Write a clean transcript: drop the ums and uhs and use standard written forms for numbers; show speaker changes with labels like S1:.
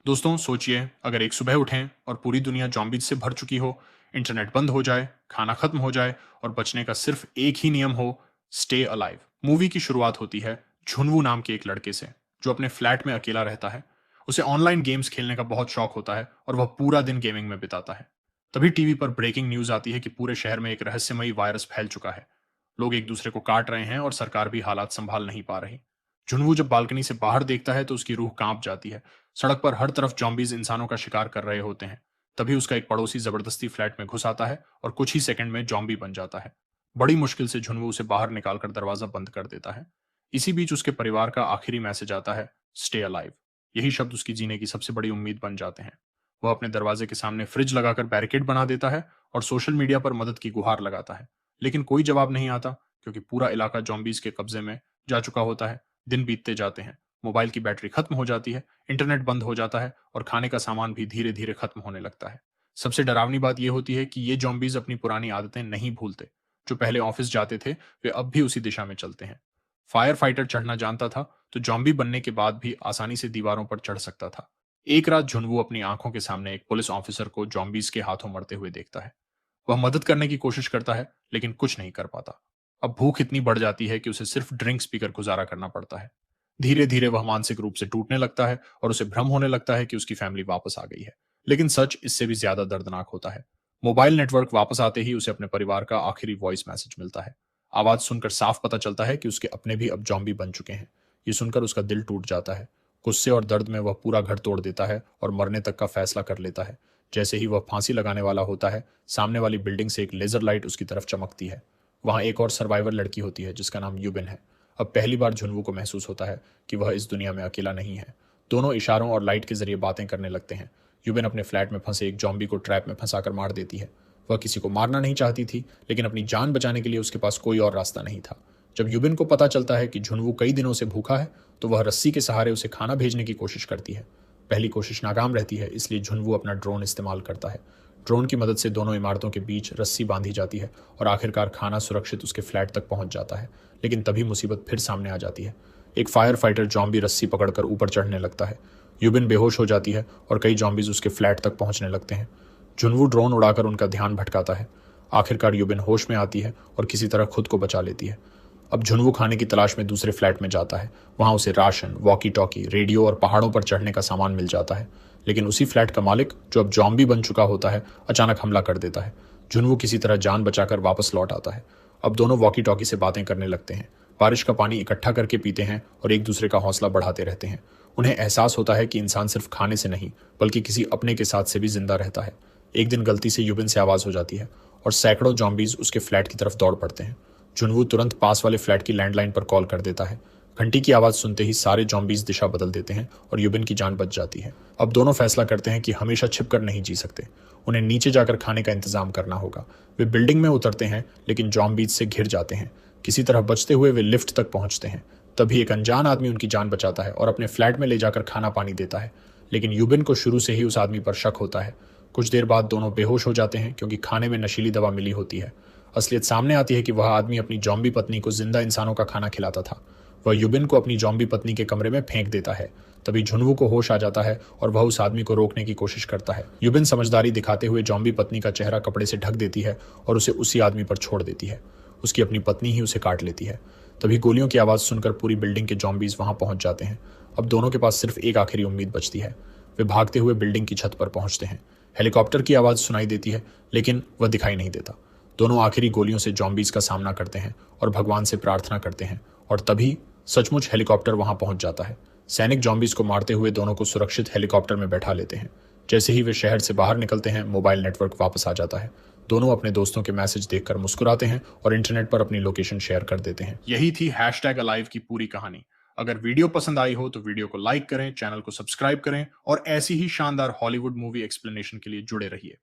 S1: दोस्तों सोचिए, अगर एक सुबह उठें और पूरी दुनिया जॉम्बीज से भर चुकी हो, इंटरनेट बंद हो जाए, खाना खत्म हो जाए और बचने का सिर्फ एक ही नियम हो, स्टे अलाइव। मूवी की शुरुआत होती है झुनवू नाम के एक लड़के से, जो अपने फ्लैट में अकेला रहता है। उसे ऑनलाइन गेम्स खेलने का बहुत शौक होता है और वह पूरा दिन गेमिंग में बिताता है। तभी टीवी पर ब्रेकिंग न्यूज आती है कि पूरे शहर में एक रहस्यमयी वायरस फैल चुका है। लोग एक दूसरे को काट रहे हैं और सरकार भी हालात संभाल नहीं पा रही। झुनवू जब बालकनी से बाहर देखता है तो उसकी रूह कांप जाती है। सड़क पर हर तरफ जॉम्बीज इंसानों का शिकार कर रहे होते हैं। तभी उसका एक पड़ोसी जबरदस्ती फ्लैट में घुस आता है और कुछ ही सेकंड में जॉम्बी बन जाता है। बड़ी मुश्किल से झुनवू उसे बाहर निकालकर दरवाजा बंद कर देता है। इसी बीच उसके परिवार का आखिरी मैसेज आता है, स्टे अलाइव। यही शब्द उसकी जीने की सबसे बड़ी उम्मीद बन जाते हैं। वह अपने दरवाजे के सामने फ्रिज लगाकर बैरिकेड बना देता है और सोशल मीडिया पर मदद की गुहार लगाता है। लेकिन कोई जवाब नहीं आता, क्योंकि पूरा इलाका जॉम्बीज के कब्जे में जा चुका होता है। दिन बीतते जाते हैं, मोबाइल की बैटरी खत्म हो जाती है, इंटरनेट बंद हो जाता है और खाने का सामान भी धीरे धीरे खत्म होने लगता है। सबसे डरावनी बात यह होती है कि ये जॉम्बीज अपनी पुरानी आदतें नहीं भूलते। जो पहले ऑफिस जाते थे, वे अब भी उसी दिशा में चलते हैं। फायर फाइटर चढ़ना जानता था, तो जॉम्बी बनने के बाद भी आसानी से दीवारों पर चढ़ सकता था। एक रात झुनवू अपनी आंखों के सामने एक पुलिस ऑफिसर को जॉम्बीज के हाथों मरते हुए देखता है। वह मदद करने की कोशिश करता है, लेकिन कुछ नहीं कर पाता। अब भूख इतनी बढ़ जाती है कि उसे सिर्फ ड्रिंक्स पीकर गुजारा करना पड़ता है। धीरे धीरे वह मानसिक रूप से टूटने लगता है और उसे भ्रम होने लगता है कि उसकी फैमिली वापस आ गई है। लेकिन सच इससे भी ज्यादा दर्दनाक होता है। मोबाइल नेटवर्क वापस आते ही उसे अपने परिवार का आखिरी वॉइस मैसेज मिलता है। आवाज सुनकर साफ पता चलता है कि उसके अपने भी अब जॉम्बी बन चुके हैं। ये सुनकर उसका दिल टूट जाता है। गुस्से और दर्द में वह पूरा घर तोड़ देता है और मरने तक का फैसला कर लेता है। जैसे ही वह फांसी लगाने वाला होता है, सामने वाली बिल्डिंग से एक लेजर लाइट उसकी तरफ चमकती है। वहां एक और सर्वाइवर लड़की होती है जिसका नाम यूबिन है। अब पहली बार झुनवू को महसूस होता है कि वह इस दुनिया में अकेला नहीं है। दोनों इशारों और लाइट के जरिए बातें करने लगते हैं। यूबिन अपने फ्लैट में फंसे एक जॉम्बी को ट्रैप में फंसाकर मार देती है। वह किसी को मारना नहीं चाहती थी, लेकिन अपनी जान बचाने के लिए उसके पास कोई और रास्ता नहीं था। जब यूबिन को पता चलता है कि झुनवू कई दिनों से भूखा है, तो वह रस्सी के सहारे उसे खाना भेजने की कोशिश करती है। पहली कोशिश नाकाम रहती है, इसलिए झुनवू अपना ड्रोन इस्तेमाल करता है। ड्रोन की मदद से दोनों इमारतों के बीच रस्सी बांधी जाती है और आखिरकार खाना सुरक्षित उसके फ्लैट तक पहुंच जाता है। लेकिन तभी मुसीबत फिर सामने आ जाती है। एक फायर फाइटर जॉम्बी रस्सी पकड़कर ऊपर चढ़ने लगता है। यूबिन बेहोश हो जाती है और कई जॉम्बीज उसके फ्लैट तक पहुंचने लगते हैं। झुनवू ड्रोन उड़ाकर उनका ध्यान भटकाता है। आखिरकार यूबिन होश में आती है और किसी तरह खुद को बचा लेती है। अब झुनवू खाने की तलाश में दूसरे फ्लैट में जाता है। वहां उसे राशन, वॉकी टॉकी, रेडियो और पहाड़ों पर चढ़ने का सामान मिल जाता है। लेकिन उसी फ्लैट का मालिक, जो अब जॉम्बी बन चुका होता है, अचानक हमला कर देता है। झुनवू किसी तरह जान बचाकर वापस लौट आता है। अब दोनों वॉकी टॉकी से बातें करने लगते हैं। बारिश का पानी इकट्ठा करके पीते हैं और एक दूसरे का हौसला बढ़ाते रहते हैं। उन्हें एहसास होता है कि इंसान सिर्फ खाने से नहीं, बल्कि किसी अपने के साथ से भी जिंदा रहता है। एक दिन गलती से यूबिन से आवाज हो जाती है और सैकड़ों जॉम्बीज उसके फ्लैट की तरफ दौड़ पड़ते हैं। झुनवू तुरंत पास वाले फ्लैट की लैंडलाइन पर कॉल कर देता है। घंटी की आवाज सुनते ही सारे जॉम्बीज दिशा बदल देते हैं और यूबिन की जान बच जाती है। अब दोनों फैसला करते हैं कि हमेशा छिपकर नहीं जी सकते। उन्हें नीचे जाकर खाने का इंतजाम करना होगा। वे बिल्डिंग में उतरते हैं, लेकिन जॉम्बीज से घिर जाते हैं। किसी तरह बचते हुए वे लिफ्ट तक पहुंचते हैं। तभी एक अनजान आदमी उनकी जान बचाता है और अपने फ्लैट में ले जाकर खाना पानी देता है। लेकिन यूबिन को शुरू से ही उस आदमी पर शक होता है। कुछ देर बाद दोनों बेहोश हो जाते हैं, क्योंकि खाने में नशीली दवा मिली होती है। असलियत सामने आती है कि वह आदमी अपनी जॉम्बी पत्नी को जिंदा इंसानों का खाना खिलाता था। वह यूबिन को अपनी जॉम्बी पत्नी के कमरे में फेंक देता है। तभी झुनवू को होश आ जाता है और वह उस आदमी को रोकने की कोशिश करता है। यूबिन समझदारी दिखाते हुए जॉम्बी पत्नी का चेहरा कपड़े से ढक देती है और उसे उसी आदमी पर छोड़ देती है। उसकी अपनी पत्नी ही उसे काट लेती है। तभी गोलियों की आवाज सुनकर पूरी बिल्डिंग के जॉम्बीज वहां पहुंच जाते हैं। अब दोनों के पास सिर्फ एक आखिरी उम्मीद बचती है। वे भागते हुए बिल्डिंग की छत पर पहुंचते हैं। हेलीकॉप्टर की आवाज सुनाई देती है, लेकिन वह दिखाई नहीं देता। दोनों आखिरी गोलियों से जॉम्बीज का सामना करते हैं और भगवान से प्रार्थना करते हैं। और तभी सचमुच हेलीकॉप्टर वहां पहुंच जाता है। सैनिक जॉम्बीज को मारते हुए दोनों को सुरक्षित हेलीकॉप्टर में बैठा लेते हैं। जैसे ही वे शहर से बाहर निकलते हैं, मोबाइल नेटवर्क वापस आ जाता है। दोनों अपने दोस्तों के मैसेज देखकर मुस्कुराते हैं और इंटरनेट पर अपनी लोकेशन शेयर कर देते हैं। यही थी #अलाइव की पूरी कहानी। अगर वीडियो पसंद आई हो तो वीडियो को लाइक करें, चैनल को सब्सक्राइब करें और ऐसी ही शानदार हॉलीवुड मूवी एक्सप्लेनेशन के लिए जुड़े रहिए।